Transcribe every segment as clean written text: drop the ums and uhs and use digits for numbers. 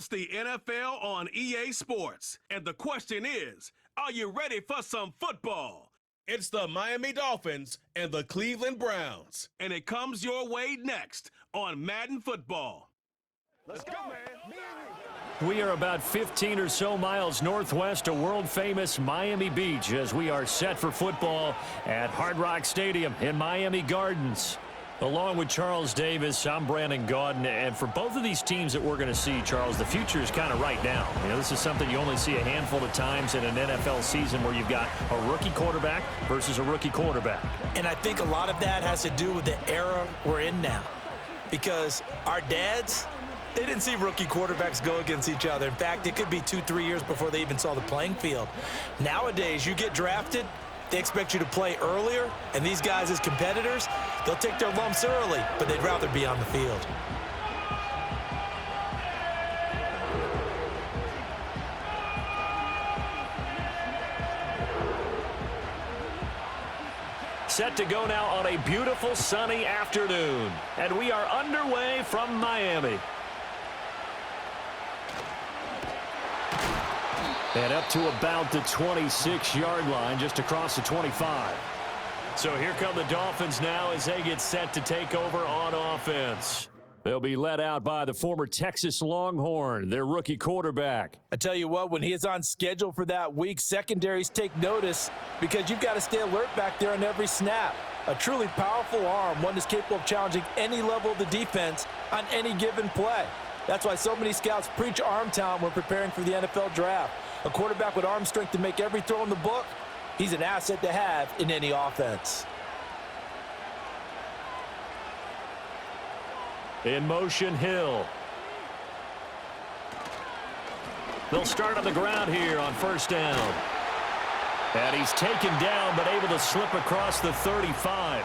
It's the NFL on EA Sports. And the question is, are you ready for some football? It's the Miami Dolphins and the Cleveland Browns. And it comes your way next on Madden Football. Let's go, man. We are about 15 or so miles northwest of world-famous Miami Beach as we are set for football at Hard Rock Stadium in Miami Gardens. Along with Charles Davis, I'm Brandon Gaudin, and for both of these teams that we're going to see, Charles, the future is kind of right now. You know, this is something you only see a handful of times in an NFL season where you've got a rookie quarterback versus a rookie quarterback. And I think a lot of that has to do with the era we're in now, because our dads, they didn't see rookie quarterbacks go against each other. In fact, it could be 2-3 years before they even saw the playing field. Nowadays, you get drafted, they expect you to play earlier, and these guys as competitors, they'll take their lumps early, but they'd rather be on the field. Set to go now on a beautiful sunny afternoon, and we are underway from Miami. And up to about the 26-yard line, just across the 25. So here come the Dolphins now as they get set to take over on offense. They'll be led out by the former Texas Longhorn, their rookie quarterback. I tell you what, when he is on schedule for that week, secondaries take notice because you've got to stay alert back there on every snap. A truly powerful arm, one that's capable of challenging any level of the defense on any given play. That's why so many scouts preach arm talent when preparing for the NFL draft. A quarterback with arm strength to make every throw in the book, he's an asset to have in any offense. In motion, Hill. They'll start on the ground here on first down. And he's taken down, but able to slip across the 35.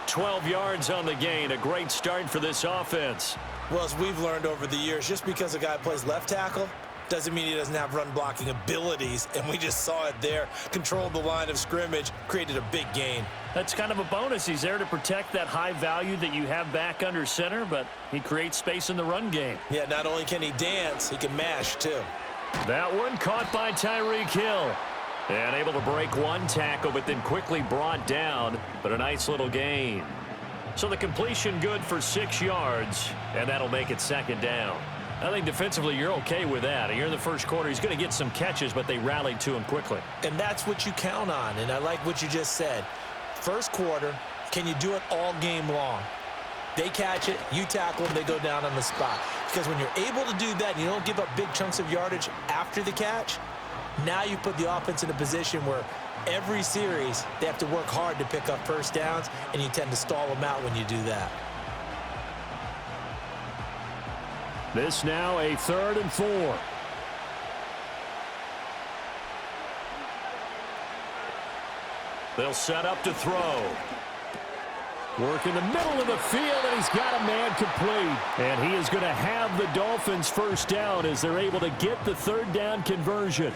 12 yards on the gain. A great start for this offense. Well, as we've learned over the years, just because a guy plays left tackle doesn't mean he doesn't have run-blocking abilities, and we just saw it there. Controlled the line of scrimmage, created a big gain. That's kind of a bonus. He's there to protect that high value that you have back under center, but he creates space in the run game. Yeah, not only can he dance, he can mash, too. That one caught by Tyreek Hill. And able to break one tackle, but then quickly brought down, but a nice little gain. So the completion good for 6 yards, and that'll make it second down. I think defensively you're okay with that. Here in the first quarter, he's going to get some catches, but they rallied to him quickly. And that's what you count on, and I like what you just said. First quarter, can you do it all game long? They catch it, you tackle them, they go down on the spot. Because when you're able to do that and you don't give up big chunks of yardage after the catch, now you put the offense in a position where every series they have to work hard to pick up first downs, and you tend to stall them out when you do that. This now a 3rd and 4. They'll set up to throw. Work in the middle of the field, and he's got a man complete. And he is going to have the Dolphins first down as they're able to get the 3rd down conversion.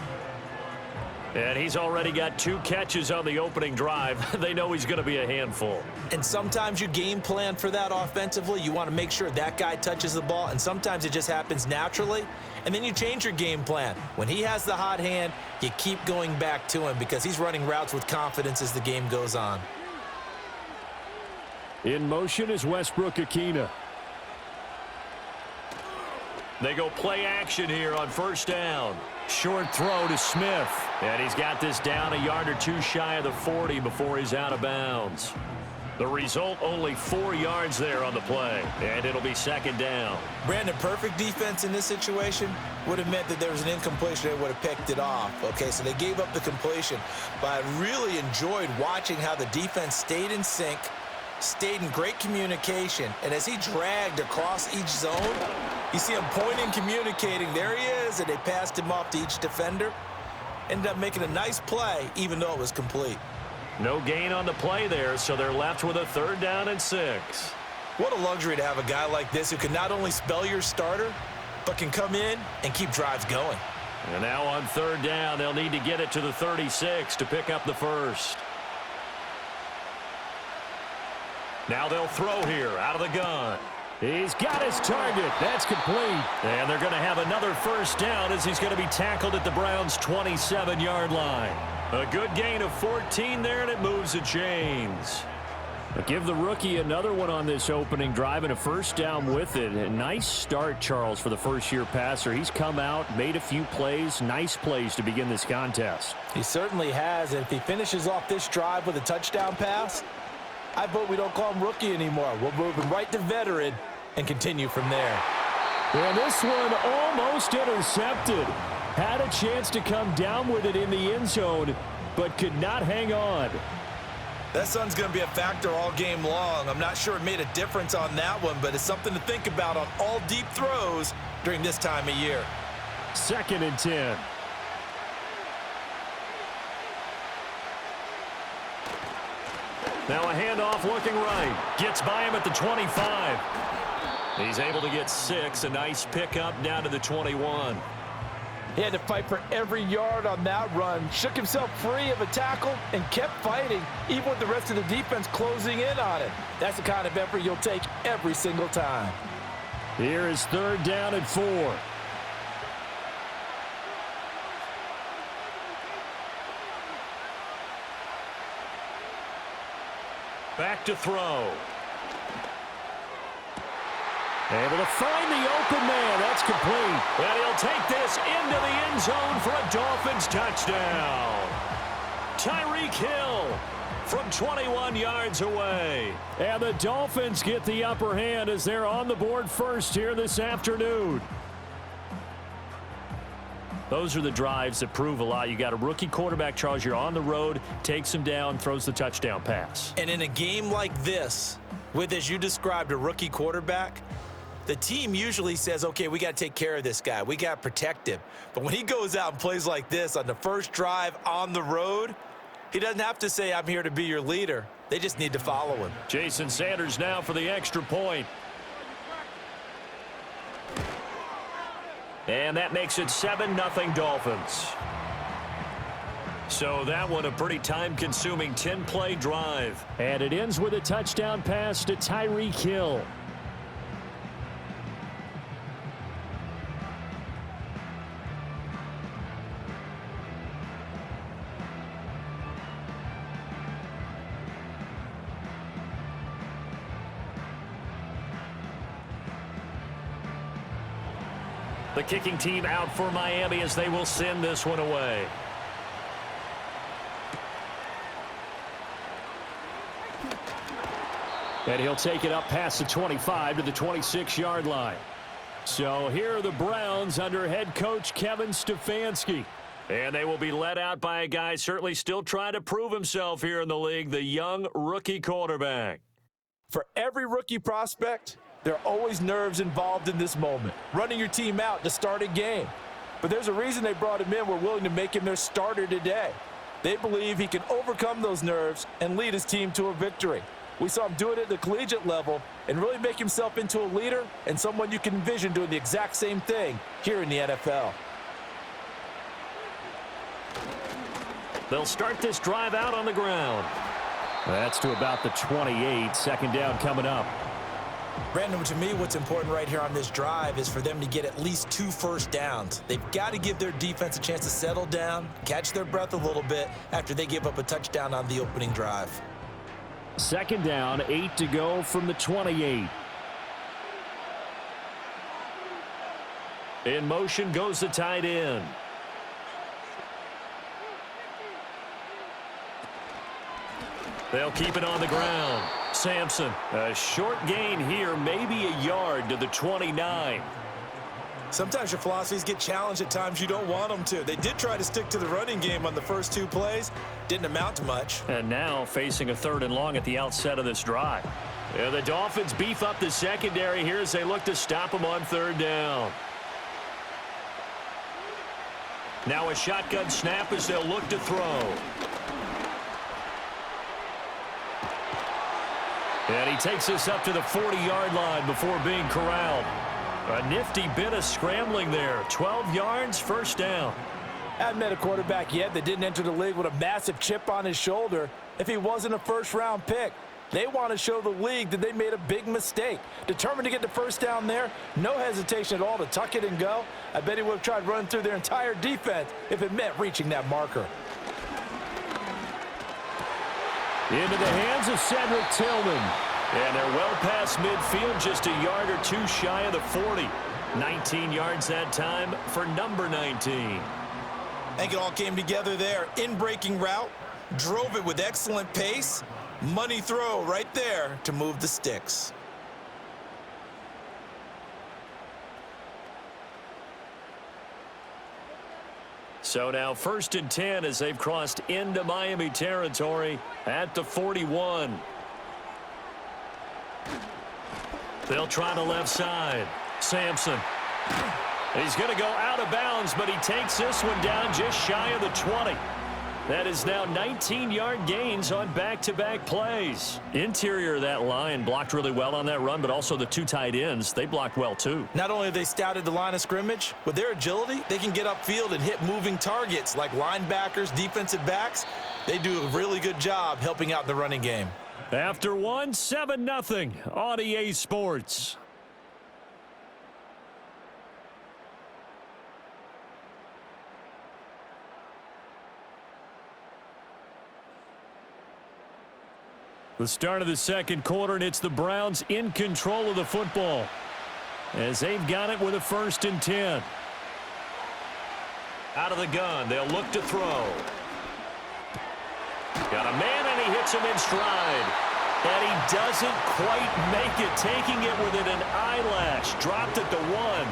And he's already got 2 catches on the opening drive. They know he's going to be a handful. And sometimes you game plan for that offensively. You want to make sure that guy touches the ball, and sometimes it just happens naturally. And then you change your game plan. When he has the hot hand, you keep going back to him because he's running routes with confidence as the game goes on. In motion is Westbrook-Ikhine. They go play action here on first down. Short throw to Smith. And he's got this down a yard or 2 shy of the 40 before he's out of bounds. The result, only 4 yards there on the play. And it'll be second down. Brandon, perfect defense in this situation would have meant that there was an incompletion. They would have picked it off. Okay, so they gave up the completion. But I really enjoyed watching how the defense stayed in sync, stayed in great communication, and as he dragged across each zone, you see him pointing, communicating. There he is, and they passed him off to each defender. Ended up making a nice play, even though it was complete. No gain on the play there, so they're left with a 3rd down and 6. What a luxury to have a guy like this who can not only spell your starter, but can come in and keep drives going. And now on 3rd down, they'll need to get it to the 36 to pick up the first. Now they'll throw here out of the gun. He's got his target. That's complete. And they're going to have another first down as he's going to be tackled at the Browns' 27-yard line. A good gain of 14 there, and it moves the chains. But give the rookie another one on this opening drive and a first down with it. A nice start, Charles, for the first-year passer. He's come out, made a few plays, nice plays to begin this contest. He certainly has, and if he finishes off this drive with a touchdown pass, I vote we don't call him rookie anymore. We'll move him right to veteran and continue from there. And this one almost intercepted. Had a chance to come down with it in the end zone, but could not hang on. That sun's going to be a factor all game long. I'm not sure it made a difference on that one, but it's something to think about on all deep throws during this time of year. 2nd and 10. Now a handoff looking right. Gets by him at the 25. He's able to get 6. A nice pickup down to the 21. He had to fight for every yard on that run, shook himself free of a tackle, and kept fighting, even with the rest of the defense closing in on it. That's the kind of effort you'll take every single time. Here is 3rd down and 4. Back to throw. Able to find the open man. That's complete. And he'll take this into the end zone for a Dolphins touchdown. Tyreek Hill from 21 yards away. And the Dolphins get the upper hand as they're on the board first here this afternoon. Those are the drives that prove a lot. You got a rookie quarterback, Charles. You're on the road, takes him down, throws the touchdown pass. And in a game like this, with, as you described, a rookie quarterback, the team usually says, okay, we got to take care of this guy. We got to protect him. But when he goes out and plays like this on the first drive on the road, he doesn't have to say, I'm here to be your leader. They just need to follow him. Jason Sanders now for the extra point. And that makes it 7-0 Dolphins. So that one a pretty time-consuming 10-play drive. And it ends with a touchdown pass to Tyreek Hill. The kicking team out for Miami as they will send this one away. And he'll take it up past the 25 to the 26-yard line. So here are the Browns under head coach Kevin Stefanski. And they will be led out by a guy certainly still trying to prove himself here in the league, the young rookie quarterback. For every rookie prospect, there are always nerves involved in this moment, running your team out to start a game. But there's a reason they brought him in. We're willing to make him their starter today. They believe he can overcome those nerves and lead his team to a victory. We saw him do it at the collegiate level and really make himself into a leader and someone you can envision doing the exact same thing here in the NFL. They'll start this drive out on the ground. That's to about the 28. 2nd down coming up. Brandon, to me, what's important right here on this drive is for them to get at least 2 first downs. They've got to give their defense a chance to settle down, catch their breath a little bit after they give up a touchdown on the opening drive. 2nd down, 8 to go from the 28. In motion goes the tight end. They'll keep it on the ground. Sampson, a short gain here, maybe a yard to the 29. Sometimes your philosophies get challenged at times you don't want them to. They did try to stick to the running game on the first 2 plays. Didn't amount to much. And now facing a 3rd and long at the outset of this drive. Yeah, the Dolphins beef up the secondary here as they look to stop them on 3rd down. Now a shotgun snap as they'll look to throw. And he takes this up to the 40-yard line before being corralled. A nifty bit of scrambling there. 12 yards, 1st down. Hadn't met a quarterback yet that didn't enter the league with a massive chip on his shoulder if he wasn't a first-round pick. They want to show the league that they made a big mistake. Determined to get the first down there, no hesitation at all to tuck it and go. I bet he would have tried running through their entire defense if it meant reaching that marker. Into the hands of Cedric Tillman. And they're well past midfield, just a yard or two shy of the 40. 19 yards that time for number 19. I think it all came together there. In-breaking route, drove it with excellent pace. Money throw right there to move the sticks. So now 1st and 10 as they've crossed into Miami territory at the 41. They'll try the left side. Sampson. He's going to go out of bounds, but he takes this one down just shy of the 20. That is now 19-yard gains on back-to-back plays. Interior of that line blocked really well on that run, but also the two tight ends, they blocked well too. Not only have they scouted the line of scrimmage, with their agility, they can get upfield and hit moving targets like linebackers, defensive backs. They do a really good job helping out the running game. After one, 7-0 on EA Sports. The start of the second quarter, and it's the Browns in control of the football as they've got it with a 1st and 10. Out of the gun, they'll look to throw. Got a man, and he hits him in stride. And he doesn't quite make it, taking it within an eyelash. Dropped at the 1.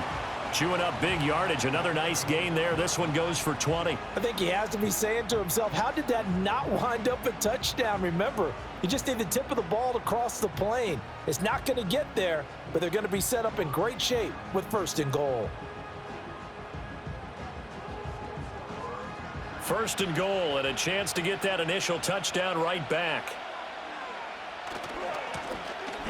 Chewing up big yardage. Another nice gain there. This one goes for 20. I think he has to be saying to himself, how did that not wind up a touchdown? Remember, you just need the tip of the ball to cross the plane. It's not going to get there, but they're going to be set up in great shape with 1st and goal. 1st and goal, and a chance to get that initial touchdown right back.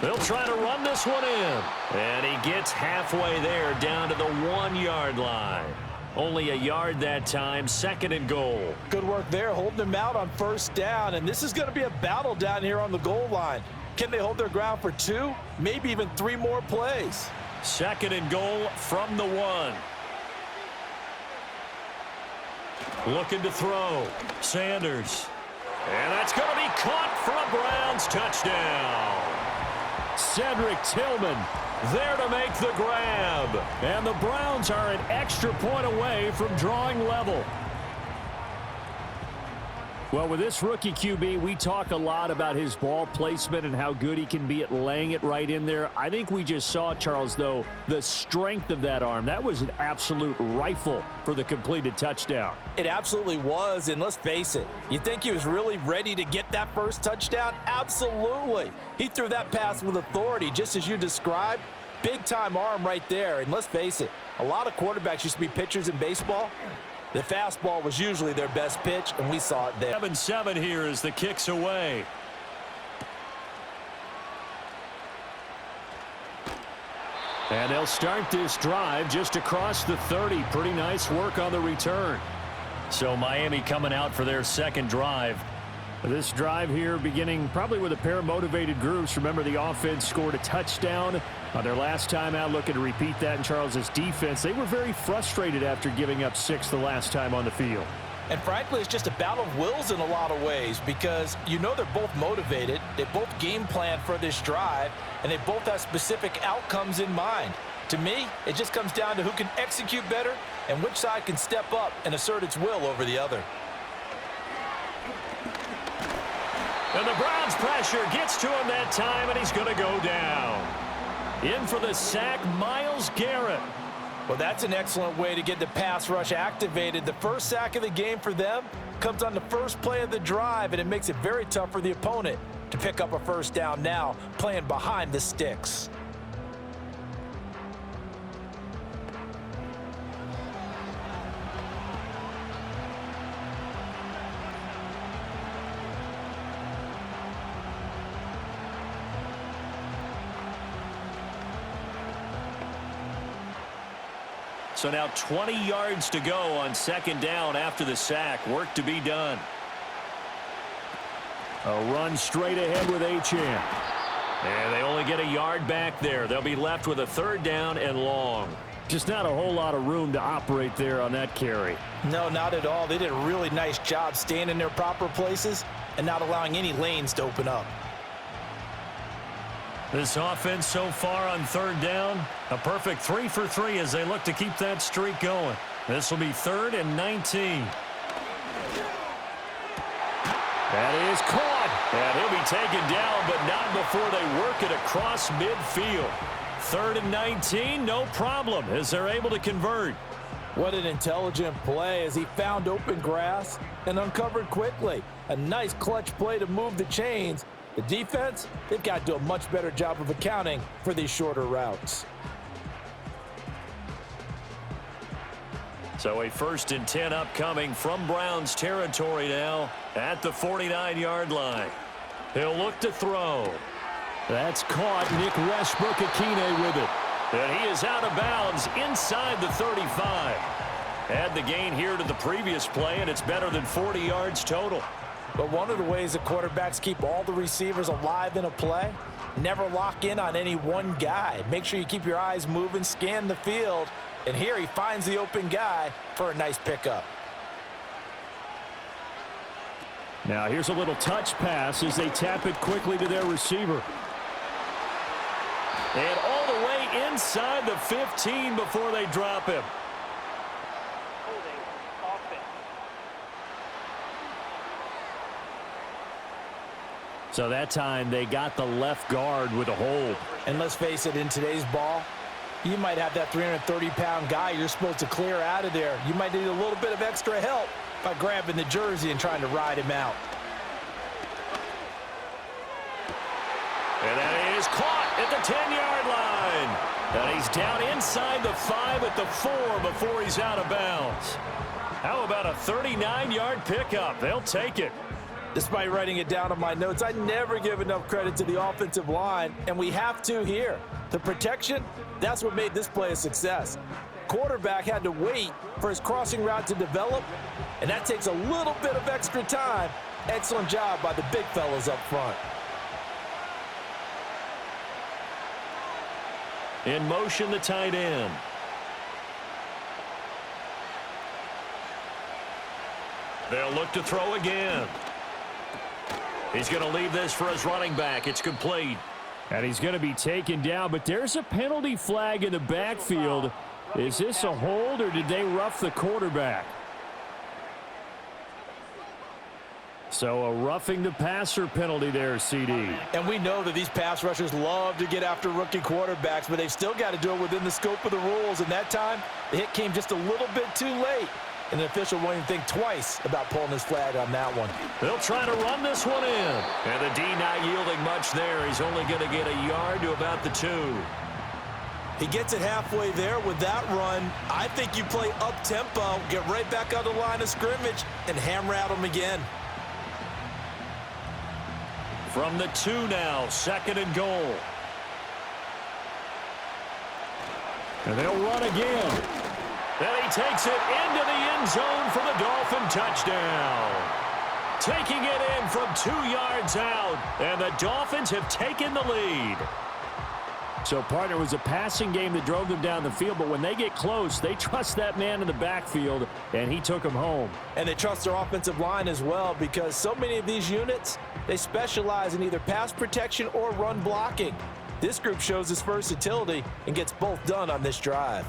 They'll try to run this one in. And he gets halfway there down to the 1-yard line. Only a yard that time, 2nd and goal. Good work there, holding them out on 1st down. And this is going to be a battle down here on the goal line. Can they hold their ground for 2, maybe even 3 more plays? 2nd and goal from the 1. Looking to throw. Sanders. And that's going to be caught for a Browns touchdown. Cedric Tillman there to make the grab. And the Browns are an extra point away from drawing level. Well, with this rookie QB, we talk a lot about his ball placement and how good he can be at laying it right in there. I think we just saw, Charles, though, the strength of that arm. That was an absolute rifle for the completed touchdown. It absolutely was, and let's face it, you think he was really ready to get that first touchdown? Absolutely. He threw that pass with authority, just as you described. Big-time arm right there, and let's face it, a lot of quarterbacks used to be pitchers in baseball. The fastball was usually their best pitch, and we saw it there. 7-7 here as the kick's away. And they'll start this drive just across the 30. Pretty nice work on the return. So Miami coming out for their second drive. This drive here beginning probably with a pair of motivated groups. Remember, the offense scored a touchdown on their last time out. Looking to repeat that in Charles's defense. They were very frustrated after giving up 6 the last time on the field. And frankly, it's just a battle of wills in a lot of ways because you know they're both motivated. They both game plan for this drive, and they both have specific outcomes in mind. To me, it just comes down to who can execute better and which side can step up and assert its will over the other. And the Browns pressure gets to him that time, and he's going to go down. In for the sack, Myles Garrett. Well, that's an excellent way to get the pass rush activated. The first sack of the game for them comes on the first play of the drive, and it makes it very tough for the opponent to pick up a first down now, playing behind the sticks. So now 20 yards to go on second down after the sack. Work to be done. A run straight ahead with Achane. And they only get a yard back there. They'll be left with a 3rd down and long. Just not a whole lot of room to operate there on that carry. No, not at all. They did a really nice job staying in their proper places and not allowing any lanes to open up. This offense so far on 3rd down, a perfect 3 for 3 as they look to keep that streak going. This will be 3rd and 19. That is caught. And he'll be taken down, but not before they work it across midfield. 3rd and 19, no problem, as they're able to convert. What an intelligent play as he found open grass and uncovered quickly. A nice clutch play to move the chains. The defense, they've got to do a much better job of accounting for these shorter routes. So a 1st and 10 upcoming from Browns territory now at the 49-yard line. He'll look to throw. That's caught. Nick Westbrook-Akine with it. And he is out of bounds inside the 35. Add the gain here to the previous play, and it's better than 40 yards total. But one of the ways that quarterbacks keep all the receivers alive in a play, never lock in on any one guy. Make sure you keep your eyes moving, scan the field, and here he finds the open guy for a nice pickup. Now here's a little touch pass as they tap it quickly to their receiver. And all the way inside the 15 before they drop him. So that time they got the left guard with a hold. And let's face it, in today's ball, you might have that 330-pound guy you're supposed to clear out of there. You might need a little bit of extra help by grabbing the jersey and trying to ride him out. And that is caught at the 10-yard line. And he's down inside the 5 at the 4 before he's out of bounds. How about a 39-yard pickup? They'll take it. Despite writing it down on my notes, I never give enough credit to the offensive line, and we have to here. The protection, that's what made this play a success. Quarterback had to wait for his crossing route to develop, and that takes a little bit of extra time. Excellent job by the big fellas up front. In motion, the tight end. They'll look to throw again. He's going to leave this for his running back. It's complete. And he's going to be taken down, but there's a penalty flag in the backfield. Is this a hold, or did they rough the quarterback? So a roughing the passer penalty there, CD. And we know that these pass rushers love to get after rookie quarterbacks, but they've still got to do it within the scope of the rules. And that time, the hit came just a little bit too late. And the official won't even think twice about pulling his flag on that one. They'll try to run this one in. And the D not yielding much there. He's only going to get a yard to about the 2. He gets it halfway there with that run. I think you play up-tempo, get right back on the line of scrimmage, and hammer at him again. From the 2 now, 2nd and goal. And they'll run again. Then he takes it into the end zone for the Dolphin touchdown. Taking it in from 2 yards out, and the Dolphins have taken the lead. So, partner, it was a passing game that drove them down the field, but when they get close, they trust that man in the backfield, and he took them home. And they trust their offensive line as well, because so many of these units, they specialize in either pass protection or run blocking. This group shows its versatility and gets both done on this drive.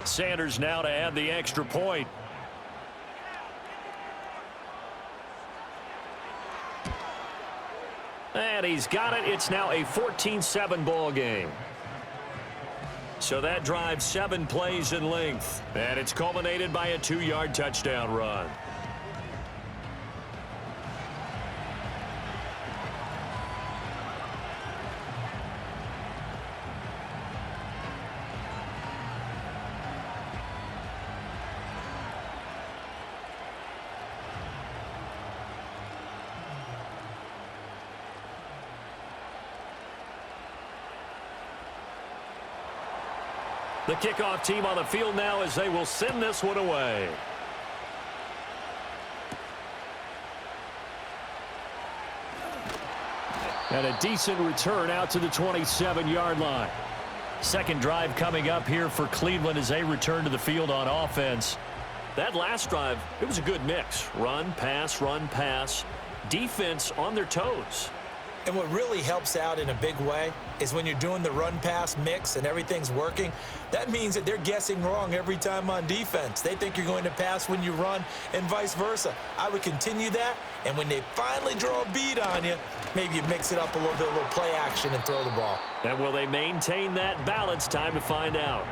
Sanders now to add the extra point. And he's got it. It's now a 14-7 ball game. So that drives 7 plays in length. And it's culminated by a 2-yard touchdown run. The kickoff team on the field now as they will send this one away. And a decent return out to the 27-yard line. Second drive coming up here for Cleveland as they return to the field on offense. That last drive, it was a good mix. Run, pass, defense on their toes. And what really helps out in a big way is when you're doing the run-pass mix and everything's working, that means that they're guessing wrong every time on defense. They think you're going to pass when you run and vice versa. I would continue that, and when they finally draw a bead on you, maybe you mix it up a little bit, a little play action and throw the ball. And will they maintain that balance? Time to find out.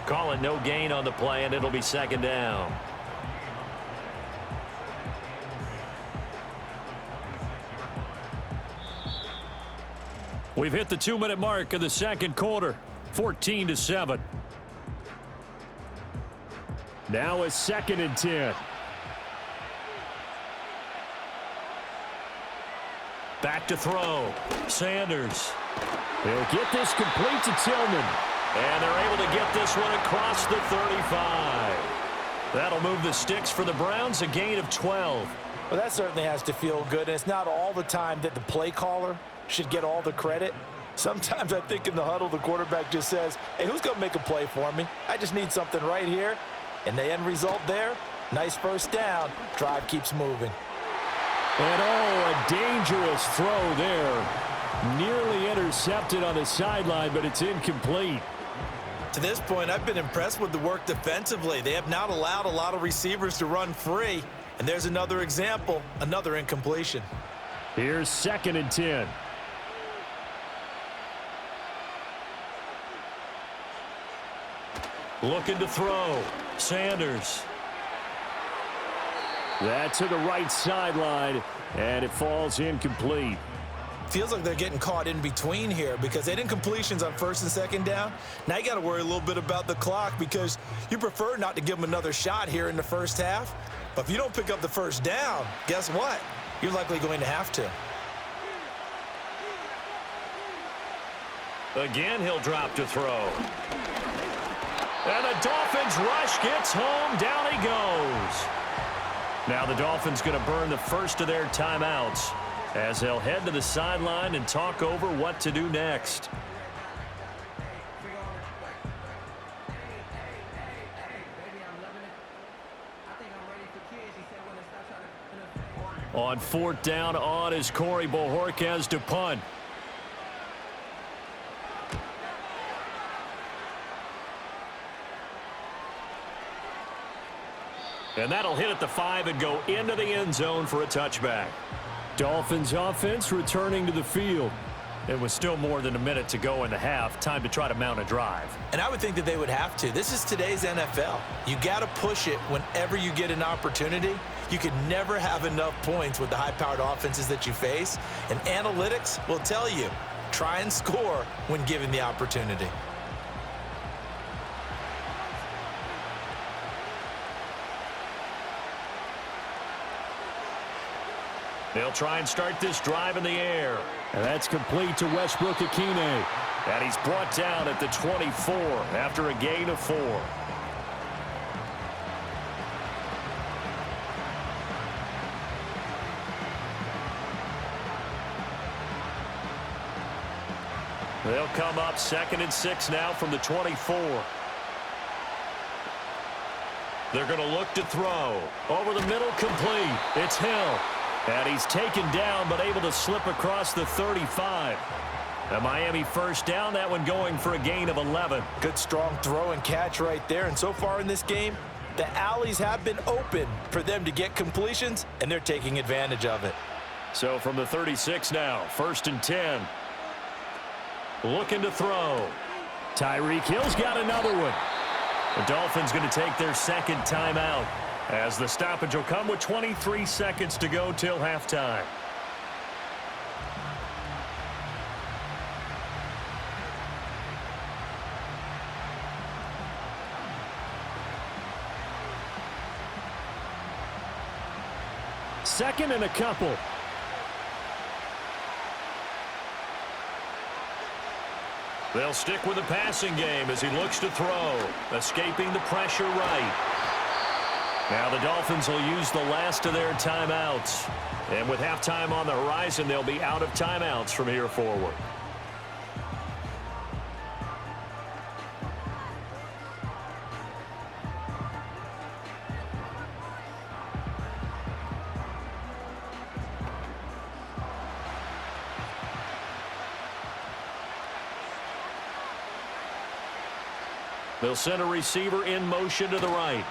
Call it no gain on the play, and it'll be second down. We've hit the 2-minute mark of the second quarter, 14-7. Now a 2nd and 10. Back to throw. Sanders. He'll get this complete to Tillman. And they're able to get this one across the 35. That'll move the sticks for the Browns, a gain of 12. Well, that certainly has to feel good, and it's not all the time that the play caller should get all the credit. Sometimes I think in the huddle, the quarterback just says, hey, who's going to make a play for me? I just need something right here. And the end result there, nice first down. Drive keeps moving. And a dangerous throw there. Nearly intercepted on the sideline, but it's incomplete. To this point, I've been impressed with the work defensively. They have not allowed a lot of receivers to run free. And there's another example, another incompletion. Here's 2nd and 10. Looking to throw. Sanders. That to the right sideline, and it falls incomplete. Feels like they're getting caught in between here because they didn't completions on 1st and 2nd down. Now you got to worry a little bit about the clock because you prefer not to give them another shot here in the first half. But if you don't pick up the first down, guess what? You're likely going to have to. Again, he'll drop to throw. And the Dolphins rush gets home. Down he goes. Now the Dolphins going to burn the first of their timeouts as they'll head to the sideline and talk over what to do next. On 4th down on is Corey Bojorquez to punt. And that'll hit at the 5 and go into the end zone for a touchback. Dolphins offense returning to the field. It was still more than a minute to go in the half. Time to try to mount a drive. And I would think that they would have to. This is today's NFL. You got to push it whenever you get an opportunity. You can never have enough points with the high-powered offenses that you face. And analytics will tell you, try and score when given the opportunity. They'll try and start this drive in the air. And that's complete to Westbrook-Ikhine. And he's brought down at the 24 after a gain of 4. They'll come up 2nd and 6 now from the 24. They're going to look to throw. Over the middle, complete. It's Hill. And he's taken down, but able to slip across the 35. A Miami first down, that one going for a gain of 11. Good strong throw and catch right there. And so far in this game, the alleys have been open for them to get completions, and they're taking advantage of it. So from the 36 now, 1st and 10. Looking to throw. Tyreek Hill's got another one. The Dolphins going to take their 2nd timeout, as the stoppage will come with 23 seconds to go till halftime. Second and a couple. They'll stick with the passing game as he looks to throw. Escaping the pressure right. Now the Dolphins will use the last of their timeouts. And with halftime on the horizon, they'll be out of timeouts from here forward. They'll send a receiver in motion to the right.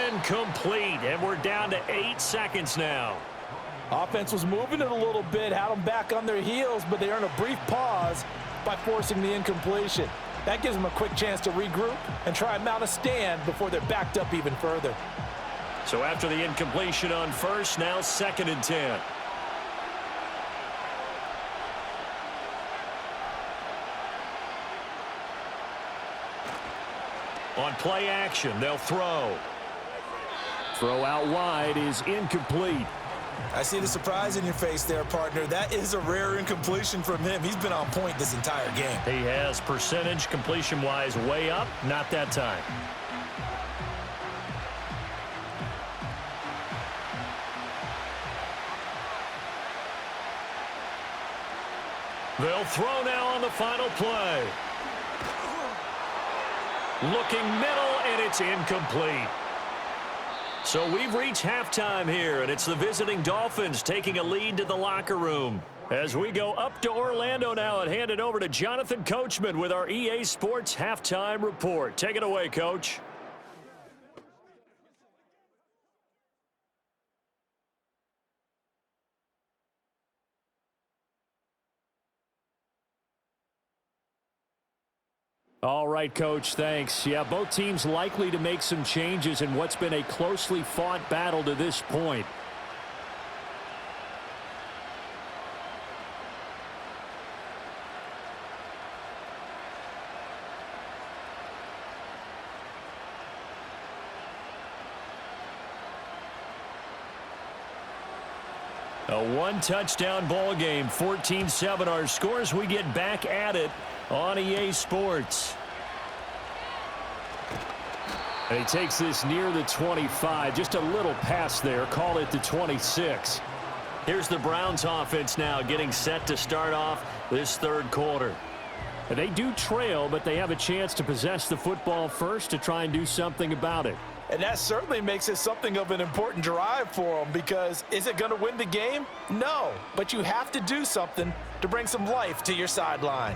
Incomplete, and we're down to 8 seconds now. Offense was moving it a little bit, had them back on their heels, but they earn a brief pause by forcing the incompletion. That gives them a quick chance to regroup and try and mount a stand before they're backed up even further. So after the incompletion on first, now 2nd and 10. On play action, they'll throw. Throw out wide is incomplete. I see the surprise in your face there, partner. That is a rare incompletion from him. He's been on point this entire game. He has percentage completion-wise way up, not that time. They'll throw now on the final play. Looking middle, and it's incomplete. So we've reached halftime here, and it's the visiting Dolphins taking a lead to the locker room. As we go up to Orlando now and hand it over to Jonathan Coachman with our EA Sports Halftime Report. Take it away, Coach. All right, Coach, thanks. Yeah, both teams likely to make some changes in what's been a closely fought battle to this point. A one-touchdown ball game, 14-7 our scores. We get back at it on EA Sports. And he takes this near the 25. Just a little pass there. Call it the 26. Here's the Browns offense now getting set to start off this third quarter. They do trail, but they have a chance to possess the football first to try and do something about it. And that certainly makes it something of an important drive for them, because is it going to win the game? No, but you have to do something to bring some life to your sideline.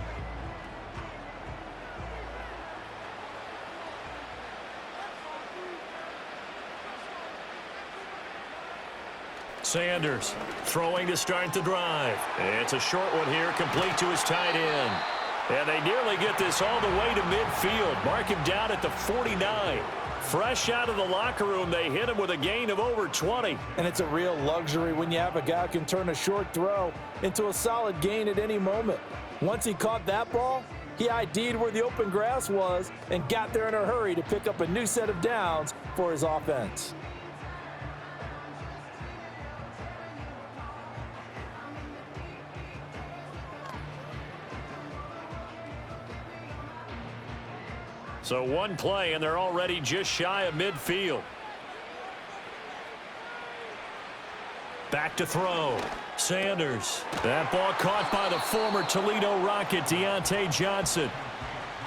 Sanders throwing to start the drive. It's a short one here, complete to his tight end. And they nearly get this all the way to midfield. Mark him down at the 49. Fresh out of the locker room, they hit him with a gain of over 20. And it's a real luxury when you have a guy who can turn a short throw into a solid gain at any moment. Once he caught that ball, he ID'd where the open grass was and got there in a hurry to pick up a new set of downs for his offense. So one play, and they're already just shy of midfield. Back to throw. Sanders. That ball caught by the former Toledo Rocket, Deontay Johnson.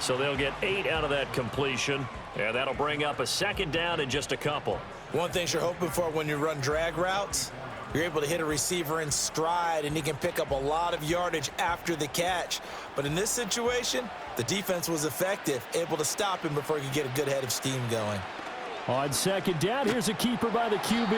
So they'll get 8 out of that completion, and that'll bring up a second down in just a couple. One thing you're hoping for when you run drag routes, you're able to hit a receiver in stride, and he can pick up a lot of yardage after the catch. But in this situation, the defense was effective, able to stop him before he could get a good head of steam going. On second down, here's a keeper by the QB.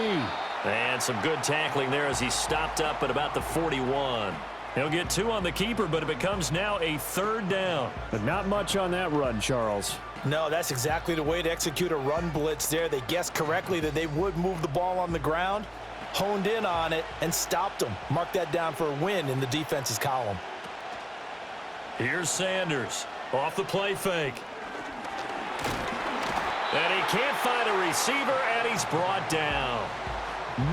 And some good tackling there as he stopped up at about the 41. He'll get 2 on the keeper, but it becomes now a third down. But not much on that run, Charles. No, that's exactly the way to execute a run blitz there. They guessed correctly that they would move the ball on the ground, honed in on it, and stopped them. Mark that down for a win in the defense's column. Here's Sanders off the play fake. And he can't find a receiver, and he's brought down.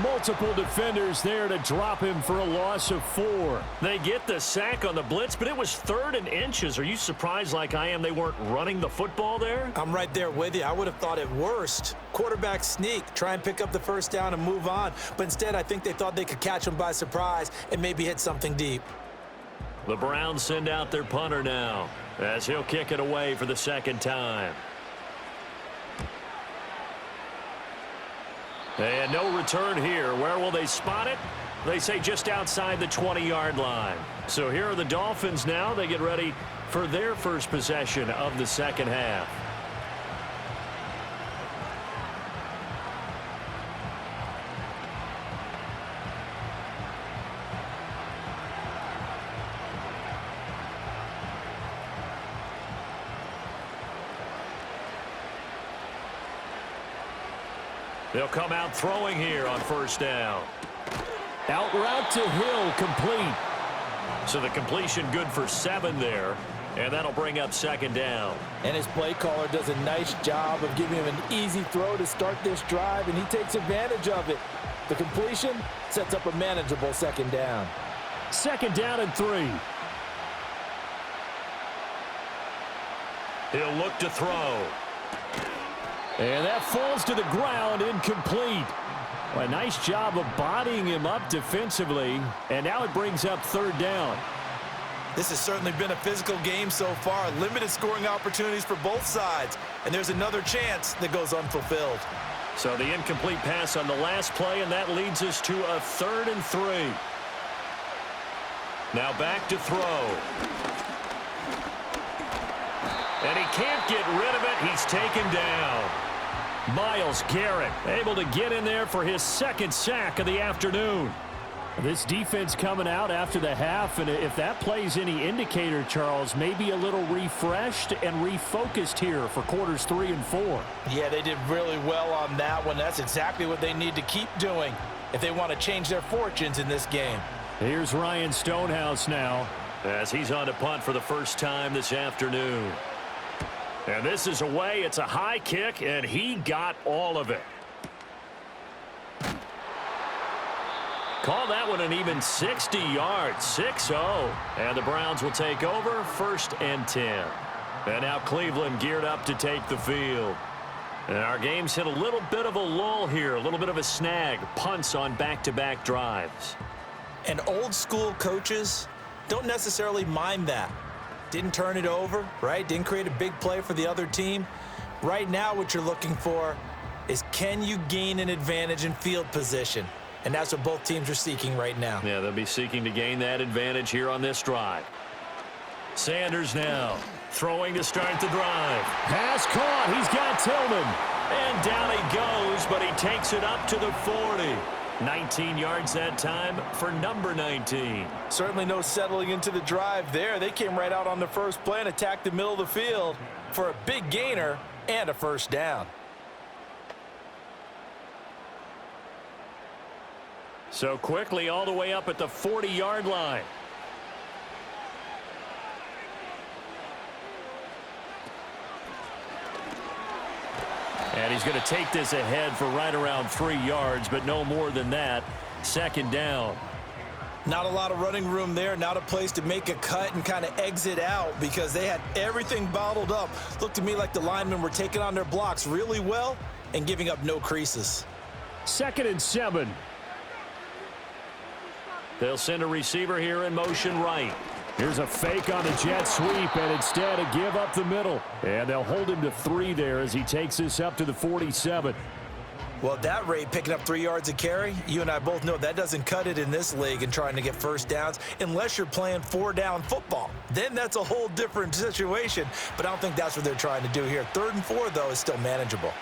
Multiple defenders there to drop him for a loss of 4. They get the sack on the blitz, but it was 3rd and inches. Are you surprised like I am they weren't running the football there? I'm right there with you. I would have thought at worst, quarterback sneak, try and pick up the first down and move on. But instead, I think they thought they could catch him by surprise and maybe hit something deep. The Browns send out their punter now as he'll kick it away for the second time. And no return here. Where will they spot it? They say just outside the 20-yard line. So here are the Dolphins now. They get ready for their first possession of the second half. They'll come out throwing here on first down. Out route to Hill, complete. So the completion good for 7 there, and that'll bring up second down. And his play caller does a nice job of giving him an easy throw to start this drive, and he takes advantage of it. The completion sets up a manageable second down. Second down and 3. He'll look to throw. And that falls to the ground, incomplete. A nice job of bodying him up defensively, and now it brings up third down. This has certainly been a physical game so far. Limited scoring opportunities for both sides, and there's another chance that goes unfulfilled. So the incomplete pass on the last play, and that leads us to a 3rd and 3. Now back to throw. And he can't get rid of it. He's taken down. Myles Garrett able to get in there for his second sack of the afternoon. This defense coming out after the half, and if that plays any indicator, Charles, maybe a little refreshed and refocused here for quarters 3 and 4. Yeah, they did really well on that one. That's exactly what they need to keep doing if they want to change their fortunes in this game. Here's Ryan Stonehouse now as he's on to punt for the first time this afternoon. And this is away. It's a high kick, and he got all of it. Call that one an even 60 yards, 6-0. And the Browns will take over 1st and 10. And now Cleveland geared up to take the field. And our game's hit a little bit of a lull here, a little bit of a snag. Punts on back-to-back drives. And old school coaches don't necessarily mind that. Didn't turn it over, right? Didn't create a big play for the other team. Right now what you're looking for is, can you gain an advantage in field position? And that's what both teams are seeking right now. Yeah, they'll be seeking to gain that advantage here on this drive. Sanders now throwing to start the drive. Pass caught. He's got Tillman. And down he goes, but he takes it up to the 40. 19 yards that time for number 19. Certainly no settling into the drive there. They came right out on the first play and attacked the middle of the field for a big gainer and a first down. So quickly all the way up at the 40-yard line. And he's going to take this ahead for right around 3 yards, but no more than that. Second down. Not a lot of running room there. Not a place to make a cut and kind of exit out because they had everything bottled up. Looked to me like the linemen were taking on their blocks really well and giving up no creases. 2nd and 7. They'll send a receiver here in motion right. Here's a fake on the jet sweep, and instead a give up the middle. And they'll hold him to 3 there as he takes this up to the 47. Well, at that rate, picking up 3 yards a carry, you and I both know that doesn't cut it in this league and trying to get first downs unless you're playing 4-down football. Then that's a whole different situation, but I don't think that's what they're trying to do here. 3rd and 4, though, is still manageable.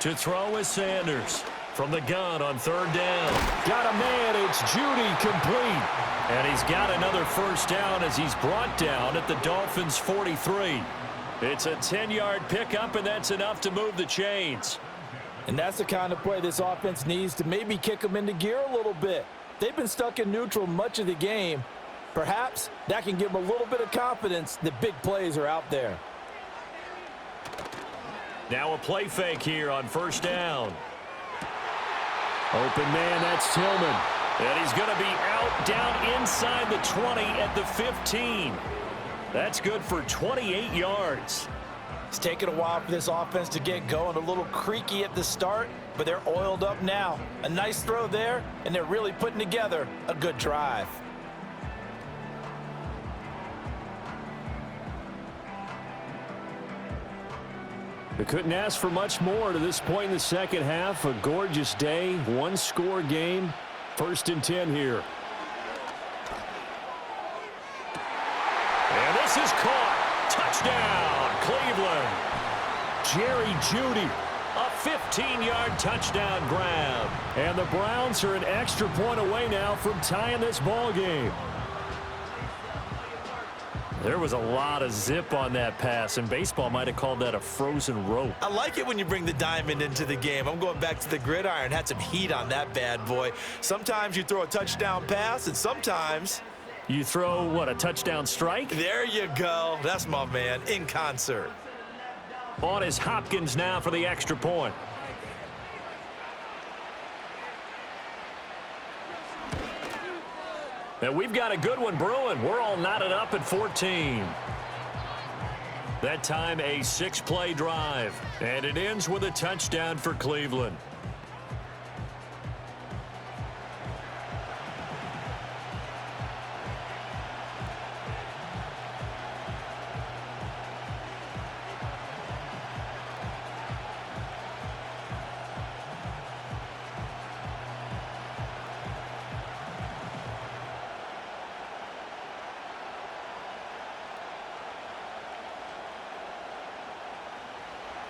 To throw is Sanders. From the gun on 3rd down. Got a man. It's Judy, complete. And he's got another first down as he's brought down at the Dolphins' 43. It's a 10-yard pickup, and that's enough to move the chains. And that's the kind of play this offense needs to maybe kick them into gear a little bit. They've been stuck in neutral much of the game. Perhaps that can give them a little bit of confidence that big plays are out there. Now a play fake here on 1st down. Open man, that's Tillman. And he's going to be out down inside the 20 at the 15. That's good for 28 yards. It's taken a while for this offense to get going. A little creaky at the start, but they're oiled up now. A nice throw there, and they're really putting together a good drive. They couldn't ask for much more to this point in the second half. A gorgeous day, one-score game. 1st and 10 here. And this is caught. Touchdown, Cleveland. Jerry Jeudy, a 15-yard touchdown grab. And the Browns are an extra point away now from tying this ball game. There was a lot of zip on that pass, and baseball might have called that a frozen rope. I like it when you bring the diamond into the game. I'm going back to the gridiron. Had some heat on that bad boy. Sometimes you throw a touchdown pass, and sometimes you throw, what, a touchdown strike? There you go. That's my man, in concert. On is Hopkins now for the extra point. And we've got a good one brewing. We're all knotted up at 14. That time a 6-play drive. And it ends with a touchdown for Cleveland.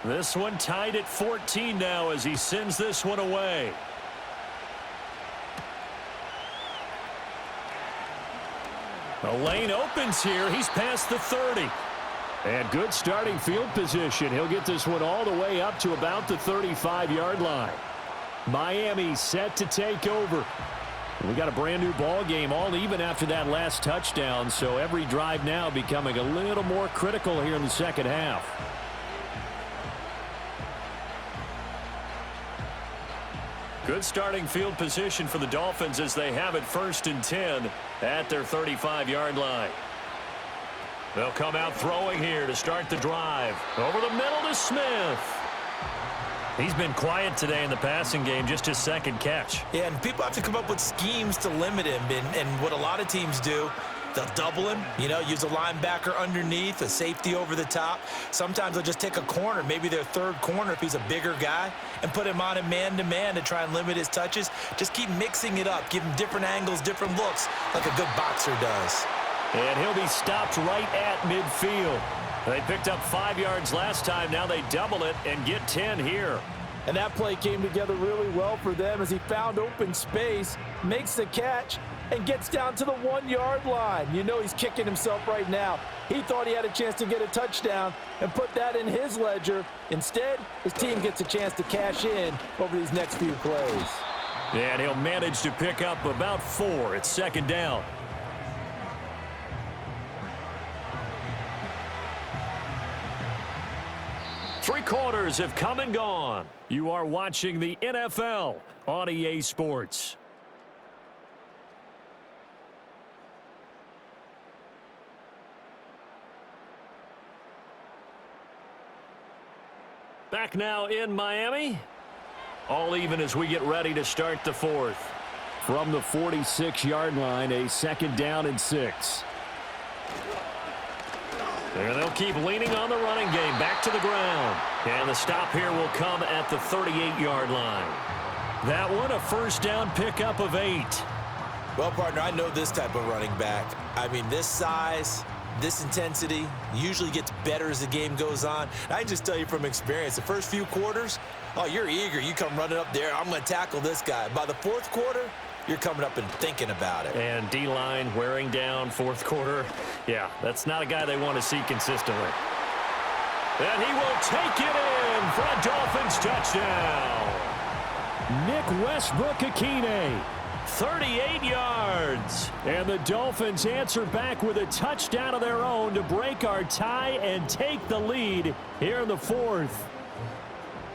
This one tied at 14 now as he sends this one away. The lane opens here. He's past the 30. And good starting field position. He'll get this one all the way up to about the 35-yard line. Miami set to take over. We got a brand new ball game, all even after that last touchdown. So every drive now becoming a little more critical here in the second half. Good starting field position for the Dolphins as they have it 1st and 10 at their 35-yard line. They'll come out throwing here to start the drive. Over the middle to Smith. He's been quiet today in the passing game, just his second catch. Yeah, and people have to come up with schemes to limit him. And what a lot of teams do, they'll double him, use a linebacker underneath, a safety over the top. Sometimes they'll just take a corner, maybe their third corner if he's a bigger guy, and put him on a man-to-man to try and limit his touches. Just keep mixing it up, give him different angles, different looks, like a good boxer does. And he'll be stopped right at midfield. They picked up 5 yards last time. Now they double it and get 10 here. And that play came together really well for them as he found open space, makes the catch, and gets down to the 1-yard line. He's kicking himself right now. He thought he had a chance to get a touchdown and put that in his ledger. Instead, his team gets a chance to cash in over these next few plays. And he'll manage to pick up about 4 at 2nd down. Three quarters have come and gone. You are watching the NFL on EA Sports. Back now in Miami. All even as we get ready to start the 4th. From the 46-yard line, a 2nd down and 6. And they'll keep leaning on the running game. Back to the ground. And the stop here will come at the 38-yard line. That one a 1st down pickup of 8. Well, partner, I know this type of running back. I mean, this size, this intensity usually gets better as the game goes on. I can just tell you from experience, the first few quarters, oh, you're eager. You come running up there. I'm going to tackle this guy. By the 4th quarter, you're coming up and thinking about it. And D-line wearing down 4th quarter. Yeah, that's not a guy they want to see consistently. And he will take it in for a Dolphins touchdown. Nick Westbrook-Akine, 38 yards. And the Dolphins answer back with a touchdown of their own to break our tie and take the lead here in the 4th.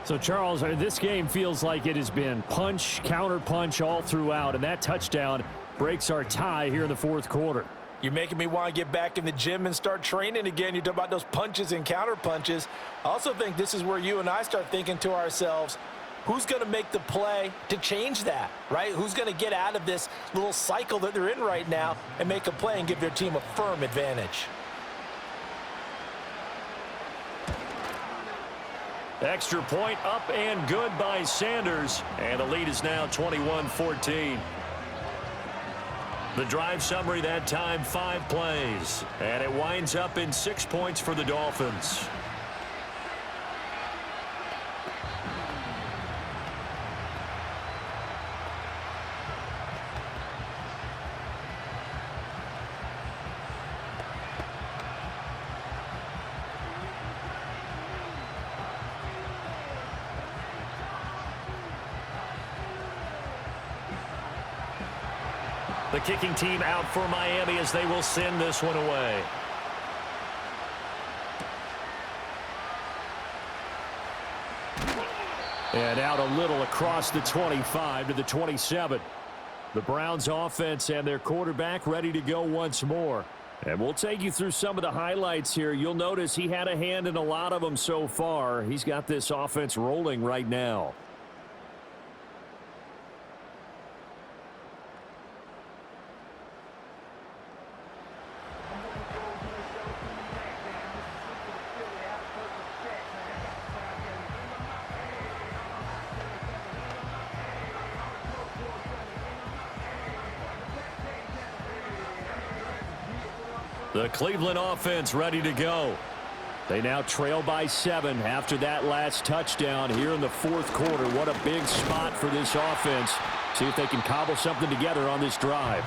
So, Charles, this game feels like it has been punch, counter-punch all throughout, and that touchdown breaks our tie here in the fourth quarter. You're making me want to get back in the gym and start training again. You talk about those punches and counter punches. I also think this is where you and I start thinking to ourselves, who's going to make the play to change that, right? Who's going to get out of this little cycle that they're in right now and make a play and give their team a firm advantage? Extra point up and good by Sanders, and the lead is now 21-14. The drive summary that time, 5 plays, and it winds up in 6 points for the Dolphins. The kicking team out for Miami as they will send this one away. And out a little across the 25 to the 27. The Browns offense and their quarterback ready to go once more. And we'll take you through some of the highlights here. You'll notice he had a hand in a lot of them so far. He's got this offense rolling right now. The Cleveland offense ready to go. They now trail by 7 after that last touchdown here in the fourth quarter. What a big spot for this offense. See if they can cobble something together on this drive.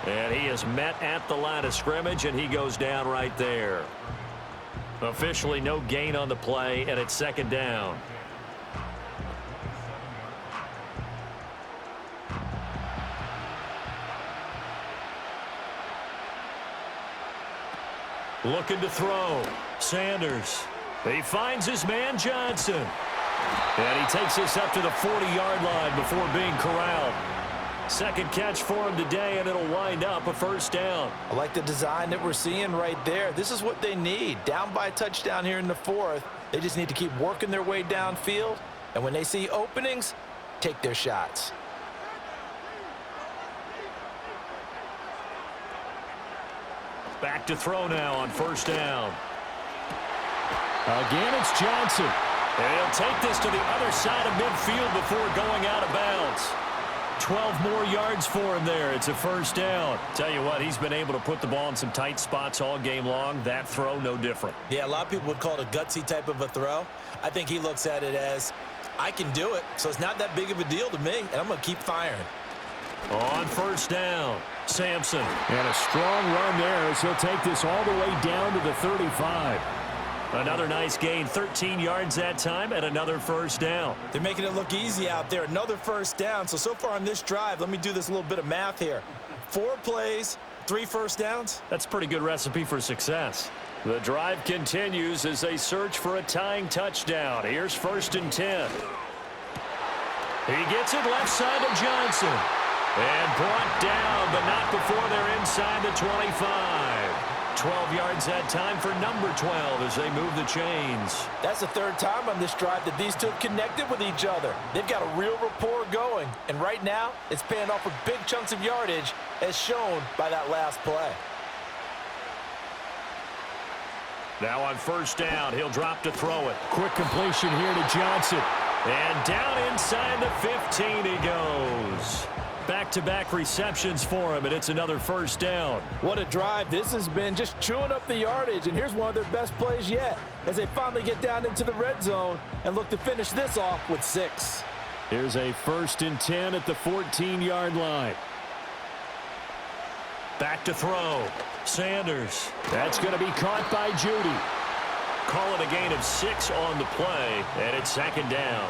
And he is met at the line of scrimmage, and he goes down right there. Officially no gain on the play, and it's second down. Looking to throw. Sanders. He finds his man Johnson. And he takes this up to the 40-yard line before being corralled. Second catch for him today, and it'll wind up a first down. I like the design that we're seeing right there. This is what they need. Down by a touchdown here in the fourth. They just need to keep working their way downfield. And when they see openings, take their shots. Back to throw now on first down. Again, it's Johnson. And he'll take this to the other side of midfield before going out of bounds. 12 more yards for him there. It's a first down. Tell you what, he's been able to put the ball in some tight spots all game long. That throw, no different. Yeah, a lot of people would call it a gutsy type of a throw. I think he looks at it as, I can do it, so it's not that big of a deal to me, and I'm going to keep firing. On first down, Sampson. And a strong run there as he'll take this all the way down to the 35. Another nice gain, 13 yards that time, and another first down. They're making it look easy out there. Another first down. So far on this drive, let me do this little bit of math here. 4 plays, 3 first downs. That's a pretty good recipe for success. The drive continues as they search for a tying touchdown. Here's first and 10. He gets it left side to Johnson. And brought down, but not before they're inside the 25. 12 yards that time for number 12 as they move the chains. That's the third time on this drive that these two have connected with each other. They've got a real rapport going. And right now, it's paying off for big chunks of yardage as shown by that last play. Now on first down, he'll drop to throw it. Quick completion here to Johnson. And down inside the 15 he goes. Back-to-back receptions for him, and it's another first down. What a drive this has been, just chewing up the yardage, and here's one of their best plays yet as they finally get down into the red zone and look to finish this off with 6. Here's a first and 10 at the 14-yard line. Back to throw. Sanders. That's going to be caught by Judy. Call it a gain of 6 on the play, and it's second down.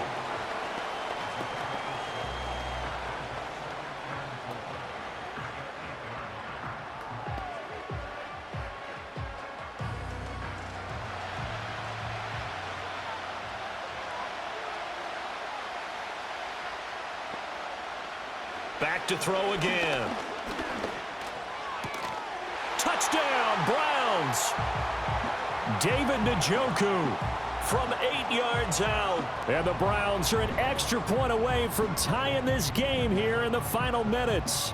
Back to throw again. Touchdown, Browns. David Njoku from 8 yards out. And the Browns are an extra point away from tying this game here in the final minutes.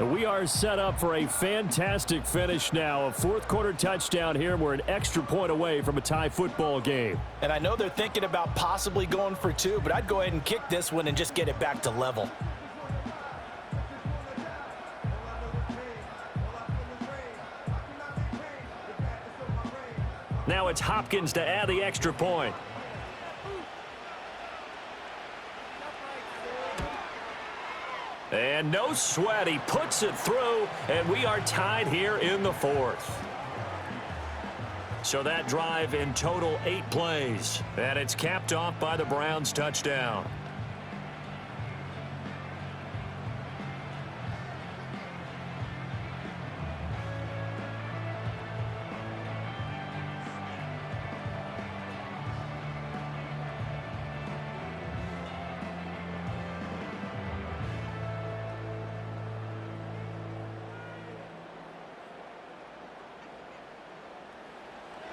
And we are set up for a fantastic finish now. A fourth-quarter touchdown here, and we're an extra point away from a tie football game. And I know they're thinking about possibly going for two, but I'd go ahead and kick this one and just get it back to level. Now it's Hopkins to add the extra point. And no sweat, he puts it through, and we are tied here in the fourth. So that drive in total 8 plays, and it's capped off by the Browns touchdown.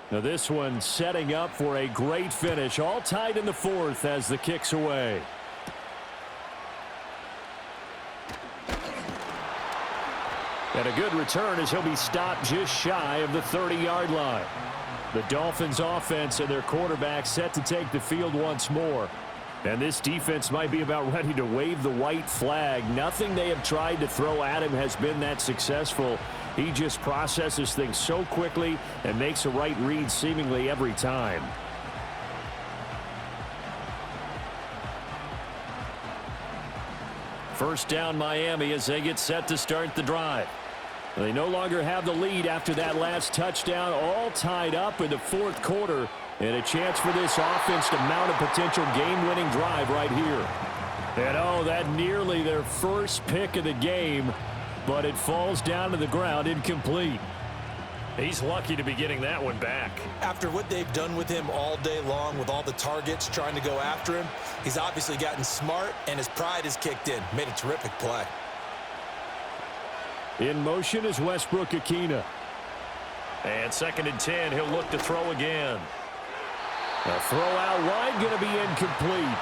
Now this one setting up for a great finish. All tied in the fourth as the kick's away. And a good return as he'll be stopped just shy of the 30-yard line. The Dolphins offense and their quarterback set to take the field once more. And this defense might be about ready to wave the white flag. Nothing they have tried to throw at him has been that successful. He just processes things so quickly and makes a right read seemingly every time. First down Miami as they get set to start the drive. They no longer have the lead after that last touchdown, all tied up in the fourth quarter, and a chance for this offense to mount a potential game-winning drive right here. And oh, that nearly their first pick of the game, but it falls down to the ground incomplete. He's lucky to be getting that one back. After what they've done with him all day long with all the targets trying to go after him, he's obviously gotten smart and his pride has kicked in. Made a terrific play. In motion is Westbrook-Ikhine. And 2nd and 10, he'll look to throw again. A throw out wide going to be incomplete.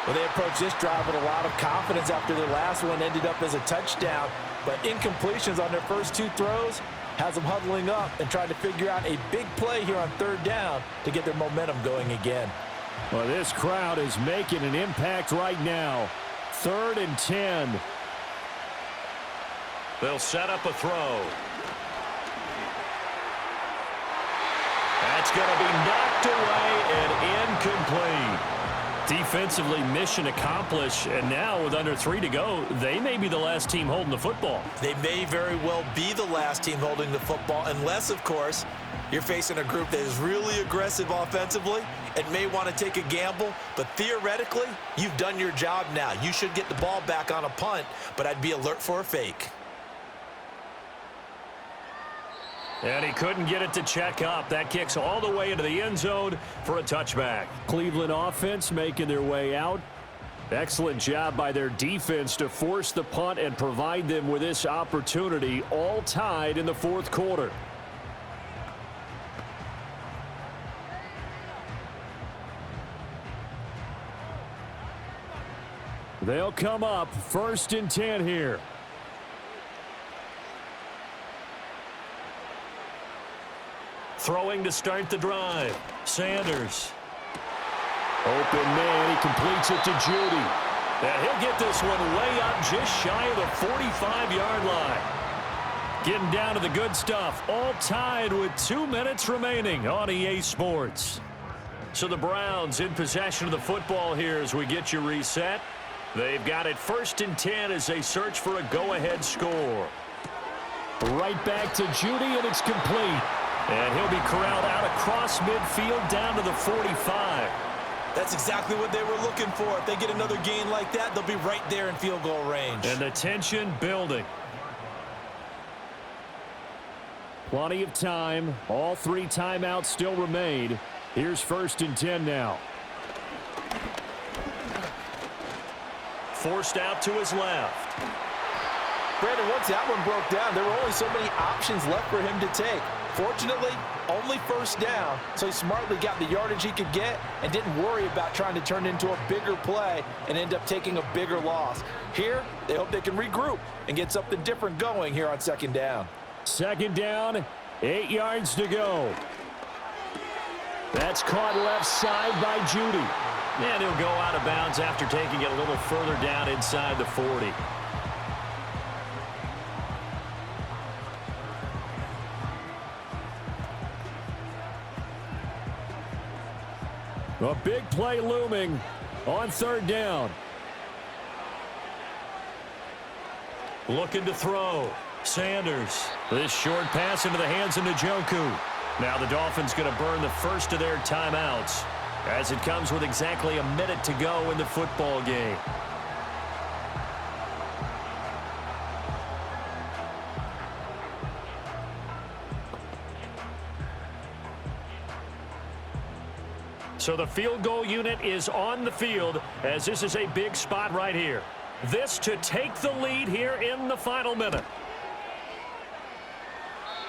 Well, they approached this drive with a lot of confidence after their last one ended up as a touchdown. But incompletions on their first 2 throws has them huddling up and trying to figure out a big play here on 3rd down to get their momentum going again. Well, this crowd is making an impact right now. 3rd and 10. They'll set up a throw. That's going to be knocked away and incomplete. Defensively, mission accomplished, and now with under 3 to go, they may be the last team holding the football. They may very well be the last team holding the football, unless, of course, you're facing a group that is really aggressive offensively and may want to take a gamble, but theoretically, you've done your job now. You should get the ball back on a punt, but I'd be alert for a fake. And he couldn't get it to check up. That kicks all the way into the end zone for a touchback. Cleveland offense making their way out. Excellent job by their defense to force the punt and provide them with this opportunity, all tied in the fourth quarter. They'll come up 1st and 10 here. Throwing to start the drive. Sanders. Open man. He completes it to Judy. And he'll get this one way up just shy of the 45-yard line. Getting down to the good stuff. All tied with 2 minutes remaining on EA Sports. So the Browns in possession of the football here as we get you reset. They've got it 1st and 10 as they search for a go-ahead score. Right back to Judy, and it's complete. And he'll be corralled out across midfield down to the 45. That's exactly what they were looking for. If they get another gain like that, they'll be right there in field goal range. And the tension building. Plenty of time. All 3 timeouts still remain. Here's 1st and 10 now. forced out to his left. Brandon, once that one broke down, there were only so many options left for him to take. Fortunately, only first down, so he smartly got the yardage he could get and didn't worry about trying to turn it into a bigger play and end up taking a bigger loss. Here, they hope they can regroup and get something different going here on second down. Second down, 8 yards to go. That's caught left side by Judy. And he'll go out of bounds after taking it a little further down inside the 40. A big play looming on third down. Looking to throw. Sanders. This short pass into the hands of Njoku. Now the Dolphins going to burn the first of their timeouts as it comes with exactly a minute to go in the football game. So the field goal unit is on the field as this is a big spot right here. This to take the lead here in the final minute.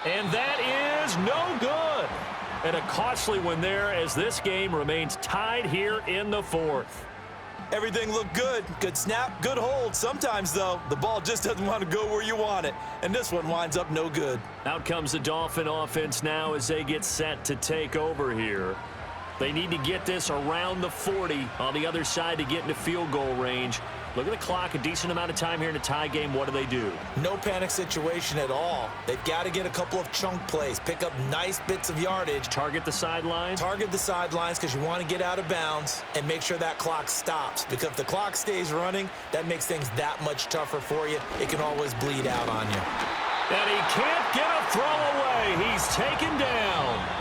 And that is no good. And a costly one there as this game remains tied here in the fourth. Everything looked good. Good snap, good hold. Sometimes, though, the ball just doesn't want to go where you want it. And this one winds up no good. Out comes the Dolphin offense now as they get set to take over here. They need to get this around the 40 on the other side to get into field goal range. Look at the clock, a decent amount of time here in a tie game. What do? No panic situation at all. They've got to get a couple of chunk plays, pick up nice bits of yardage. Target the sidelines? Target the sidelines because you want to get out of bounds and make sure that clock stops. Because if the clock stays running, that makes things that much tougher for you. It can always bleed out on you. And he can't get a throw away. He's taken down.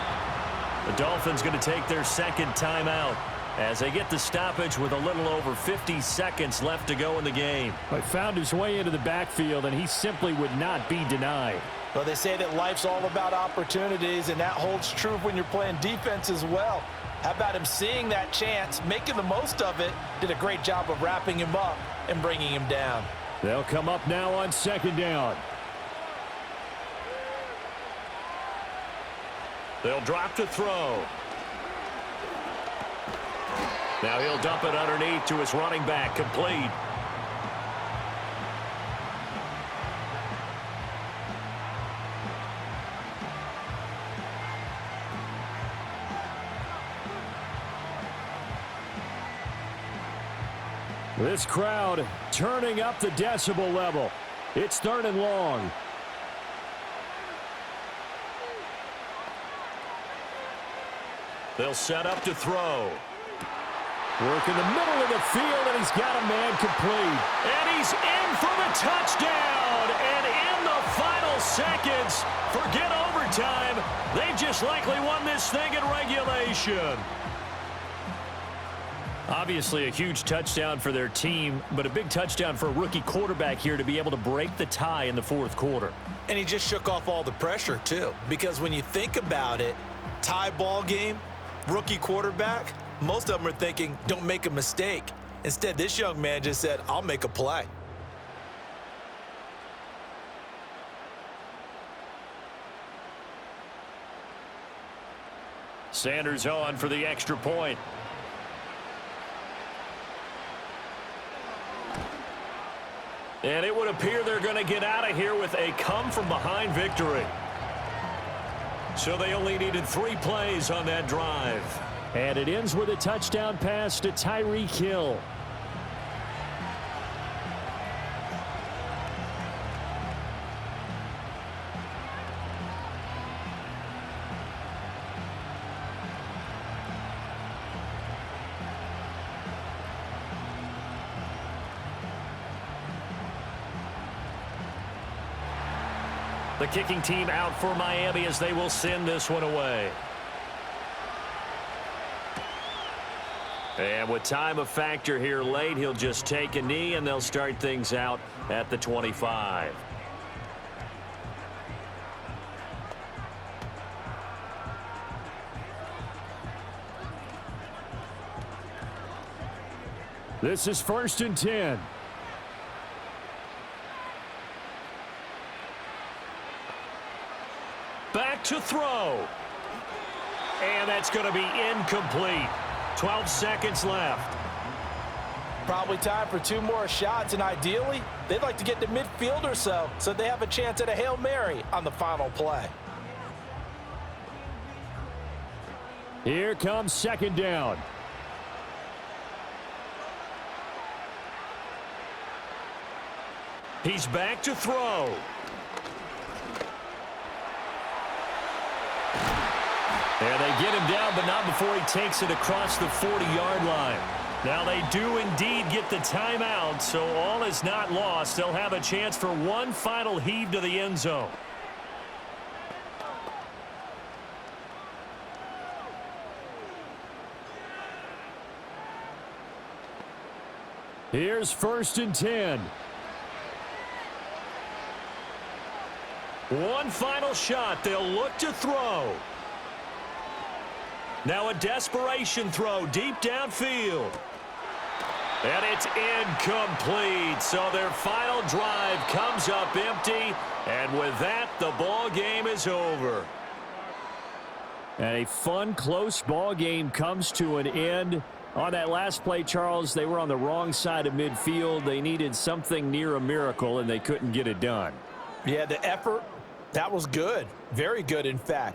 The Dolphins going to take their second timeout as they get the stoppage with a little over 50 seconds left to go in the game. He found his way into the backfield, and he simply would not be denied. Well, they say that life's all about opportunities, and that holds true when you're playing defense as well. How about him seeing that chance, making the most of it, did a great job of wrapping him up and bringing him down. They'll come up now on second down. They'll drop to throw. Now he'll dump it underneath to his running back, complete. This crowd turning up the decibel level. It's third and long. They'll set up to throw. Work in the middle of the field, and he's got a man complete. And he's in for the touchdown. And in the final seconds, forget overtime. They just likely won this thing in regulation. Obviously a huge touchdown for their team, but a big touchdown for a rookie quarterback here to be able to break the tie in the fourth quarter. And he just shook off all the pressure, too. Because when you think about it, tie ball game, rookie quarterback, most of them are thinking, don't make a mistake. Instead, this young man just said, I'll make a play. Sanders on for the extra point. And it would appear they're going to get out of here with a come-from-behind victory. So they only needed 3 plays on that drive. And it ends with a touchdown pass to Tyreek Hill. The kicking team out for Miami as they will send this one away. And with time a factor here late, he'll just take a knee and they'll start things out at the 25. This is 1st and 10. back to throw. And that's going to be incomplete. 12 seconds left. Probably time for 2 more shots, and ideally, they'd like to get to midfield or so they have a chance at a Hail Mary on the final play. Here comes second down. He's back to throw. There they get him down, but not before he takes it across the 40-yard line. Now they do indeed get the timeout, so all is not lost. They'll have a chance for one final heave to the end zone. Here's 1st and 10. One final shot. They'll look to throw. Now a desperation throw deep downfield. And it's incomplete. So their final drive comes up empty. And with that, the ball game is over. And a fun, close ball game comes to an end. On that last play, Charles, they were on the wrong side of midfield. They needed something near a miracle, and they couldn't get it done. Yeah, the effort, that was good. Very good, in fact.